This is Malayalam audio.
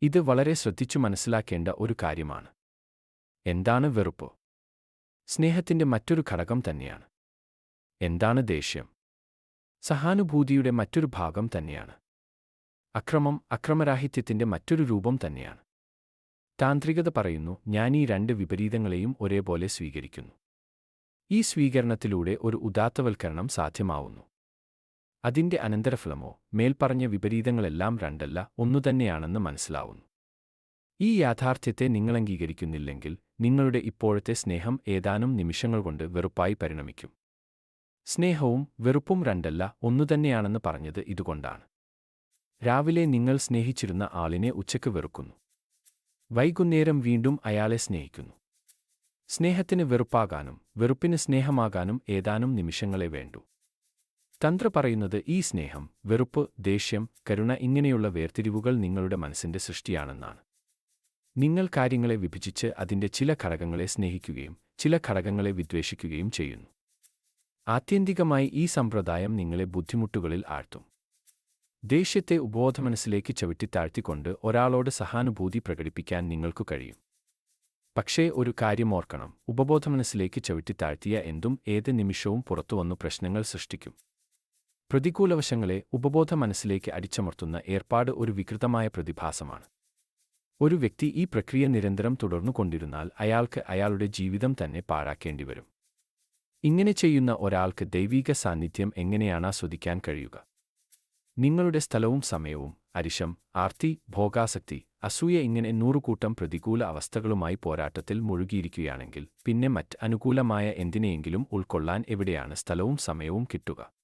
ഇത് വളരെ ശ്രദ്ധിച്ചു മനസ്സിലാക്കേണ്ട ഒരു കാര്യമാണ്. എന്താണ് വെറുപ്പ്? സ്നേഹത്തിന്റെ മറ്റൊരു ഘടകം തന്നെയാണ്. എന്താണ് ദേഷ്യം? സഹാനുഭൂതിയുടെ മറ്റൊരു ഭാഗം തന്നെയാണ്. അക്രമം അക്രമരാഹിത്യത്തിന്റെ മറ്റൊരു രൂപം തന്നെയാണ്. താന്ത്രികത പറയുന്നു, ഞാൻ ഈ രണ്ട് വിപരീതങ്ങളെയും ഒരേപോലെ സ്വീകരിക്കുന്നു. ഈ സ്വീകരണത്തിലൂടെ ഒരു ഉദാത്തവൽക്കരണം സാധ്യമാവുന്നു. അതിന്റെ അനന്തരഫലമോ മേൽപ്പറഞ്ഞ വിപരീതങ്ങളെല്ലാം രണ്ടല്ല ഒന്നുതന്നെയാണെന്ന് മനസ്സിലാവുന്നു. ഈ യാഥാർത്ഥ്യത്തെ നിങ്ങൾ അംഗീകരിക്കുന്നില്ലെങ്കിൽ നിങ്ങളുടെ ഇപ്പോഴത്തെ സ്നേഹം ഏതാനും നിമിഷങ്ങൾ കൊണ്ട് വെറുപ്പായി പരിണമിക്കും. സ്നേഹവും വെറുപ്പും രണ്ടല്ല ഒന്നുതന്നെയാണെന്ന് പറഞ്ഞത് ഇതുകൊണ്ടാണ്. രാവിലെ നിങ്ങൾ സ്നേഹിച്ചിരുന്ന ആളിനെ ഉച്ചയ്ക്ക് വെറുക്കുന്നു. വൈകുന്നേരം വീണ്ടും അയാളെ സ്നേഹിക്കുന്നു. സ്നേഹത്തിന് വെറുപ്പാകാനും വെറുപ്പിന് സ്നേഹമാകാനും ഏതാനും നിമിഷങ്ങളെ വേണ്ടൂ. തന്ത്ര പറയുന്നത് ഈ സ്നേഹം, വെറുപ്പ്, ദേഷ്യം, കരുണ ഇങ്ങനെയുള്ള വേർതിരിവുകൾ നിങ്ങളുടെ മനസ്സിന്റെ സൃഷ്ടിയാണെന്നാണ്. നിങ്ങൾ കാര്യങ്ങളെ വിഭജിച്ച് അതിന്റെ ചില ഘടകങ്ങളെ സ്നേഹിക്കുകയും ചില ഘടകങ്ങളെ വിദ്വേഷിക്കുകയും ചെയ്യുന്നു. ആത്യന്തികമായി ഈ സമ്പ്രദായം നിങ്ങളെ ബുദ്ധിമുട്ടുകളിൽ ആഴ്ത്തും. ദേഷ്യത്തെ ഉപബോധമനസ്സിലേക്ക് ചവിട്ടിത്താഴ്ത്തിക്കൊണ്ട് ഒരാളോട് സഹാനുഭൂതി പ്രകടിപ്പിക്കാൻ നിങ്ങൾക്കു കഴിയും. പക്ഷേ ഒരു കാര്യം ഓർക്കണം, ഉപബോധമനസ്സിലേക്ക് ചവിട്ടിത്താഴ്ത്തിയ എന്തും ഏത് നിമിഷവും പുറത്തുവന്നു പ്രശ്നങ്ങൾ സൃഷ്ടിക്കും. പ്രതികൂലവശങ്ങളെ ഉപബോധ മനസ്സിലേക്ക് അടിച്ചമർത്തുന്ന ഏർപ്പാട് ഒരു വികൃതമായ പ്രതിഭാസമാണ്. ഒരു വ്യക്തി ഈ പ്രക്രിയ നിരന്തരം തുടർന്നുകൊണ്ടിരുന്നാൽ അയാൾക്ക് അയാളുടെ ജീവിതം തന്നെ പാഴാക്കേണ്ടിവരും. ഇങ്ങനെ ചെയ്യുന്ന ഒരാൾക്ക് ദൈവീക സാന്നിധ്യം എങ്ങനെയാണ് ആസ്വദിക്കാൻ കഴിയുക? നിങ്ങളുടെ സ്ഥലവും സമയവും അരിശം, ആർത്തി, ഭോഗാസക്തി, അസൂയ ഇങ്ങനെ 100 കൂട്ടം പ്രതികൂല അവസ്ഥകളുമായി പോരാട്ടത്തിൽ മുഴുകിയിരിക്കുകയാണെങ്കിൽ പിന്നെ മറ്റ് അനുകൂലമായ എന്തിനെയെങ്കിലും ഉൾക്കൊള്ളാൻ എവിടെയാണ് സ്ഥലവും സമയവും കിട്ടുക?